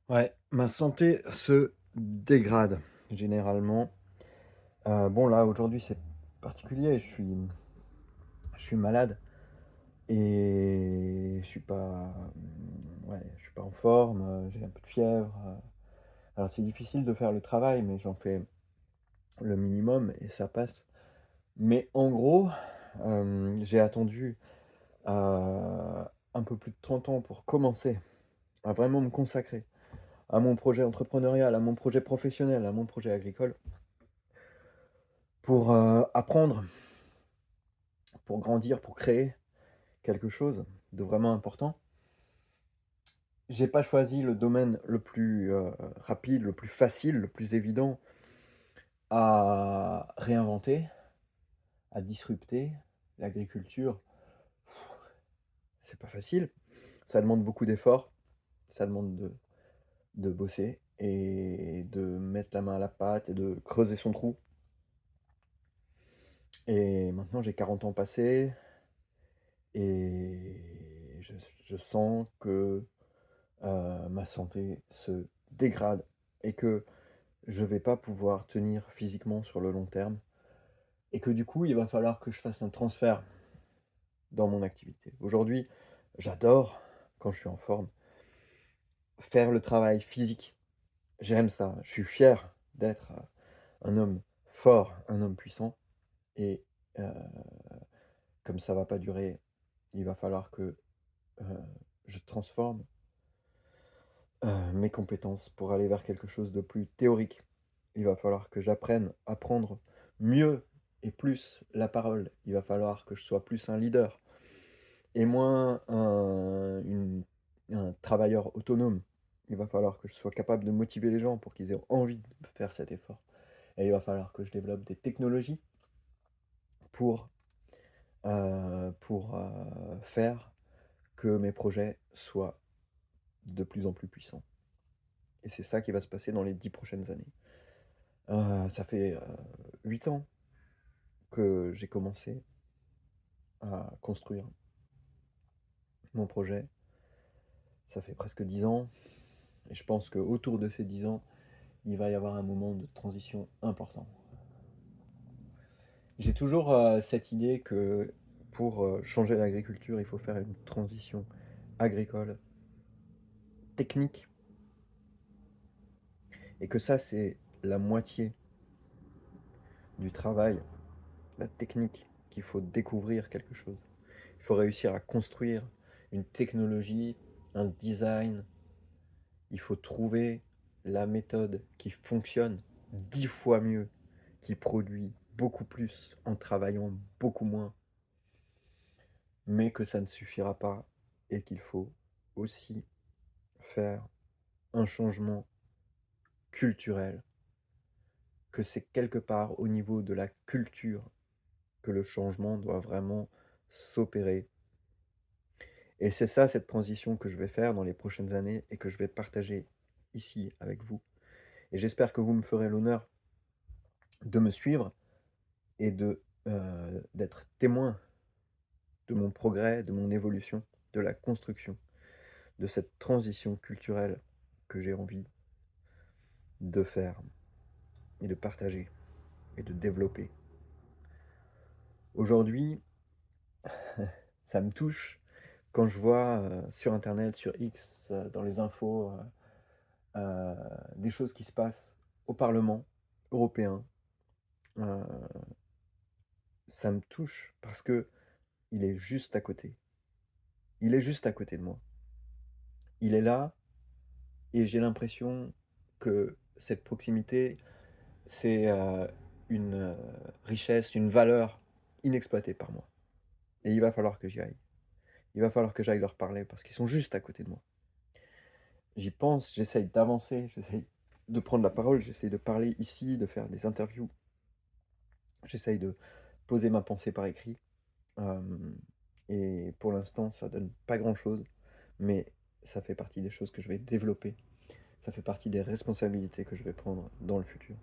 Ouais, ma santé se dégrade généralement. Bon là aujourd'hui c'est particulier, je suis malade et je suis pas en forme, j'ai un peu de fièvre, alors c'est difficile de faire le travail, mais j'en fais le minimum et ça passe. Mais en gros, j'ai attendu, un peu plus de 30 ans pour commencer à vraiment me consacrer à mon projet entrepreneurial, à mon projet professionnel, à mon projet agricole. Pour, apprendre, pour grandir, pour créer quelque chose de vraiment important. J'ai pas choisi le domaine le plus, rapide, le plus facile, le plus évident à réinventer, à disrupter. L'agriculture, c'est pas facile, ça demande beaucoup d'efforts, ça demande de bosser et de mettre la main à la pâte et de creuser son trou. Et maintenant j'ai 40 ans passés et je sens que ma santé se dégrade et que je vais pas pouvoir tenir physiquement sur le long terme et que du coup, il va falloir que je fasse un transfert dans mon activité. Aujourd'hui, j'adore, quand je suis en forme, faire le travail physique. J'aime ça. Je suis fier d'être, un homme fort, un homme puissant et heu, comme ça va pas durer, il va falloir que, heu, je transforme, mes compétences pour aller vers quelque chose de plus théorique. Il va falloir que j'apprenne à prendre mieux et plus la parole. Il va falloir que je sois plus un leader et moins un travailleur autonome. Il va falloir que je sois capable de motiver les gens pour qu'ils aient envie de faire cet effort et il va falloir que je développe des technologies pour, faire que mes projets soient de plus en plus puissants et c'est ça qui va se passer dans les 10 prochaines années. Ça fait, 8 ans que j'ai commencé à construire mon projet. Ça fait presque 10 ans et je pense qu'autour de ces 10 ans, il va y avoir un moment de transition important. J'ai toujours, cette idée que pour, changer l'agriculture, il faut faire une transition agricole, technique et que ça, c'est la moitié du travail, la technique, qu'il faut découvrir quelque chose. Il faut réussir à construire une technologie, un design. Il faut trouver la méthode qui fonctionne 10 fois mieux, qui produit beaucoup plus en travaillant beaucoup moins, mais que ça ne suffira pas et qu'il faut aussi faire un changement culturel, que c'est quelque part au niveau de la culture que le changement doit vraiment s'opérer. Et c'est ça, cette transition que je vais faire dans les prochaines années et que je vais partager ici avec vous. Et j'espère que vous me ferez l'honneur de me suivre et d'être témoin de mon progrès, de mon évolution, de la construction, de cette transition culturelle que j'ai envie de faire et de partager et de développer. Aujourd'hui, ça me touche quand je vois, sur internet, sur X, dans les infos, des choses qui se passent au Parlement européen. Heu, Ça me touche parce que il est juste à côté. Il est juste à côté de moi. Il est là et j'ai l'impression que cette proximité, c'est, une, richesse, une valeur inexploitée par moi et il va falloir que j'y aille. Il va falloir que j'aille leur parler parce qu'ils sont juste à côté de moi. J'y pense, j'essaye d'avancer, j'essaye de prendre la parole, j'essaye de parler ici, de faire des interviews, j'essaye de poser ma pensée par écrit, hem et pour l'instant, ça donne pas grand-chose, mais ça fait partie des choses que je vais développer. Ça fait partie des responsabilités que je vais prendre dans le futur.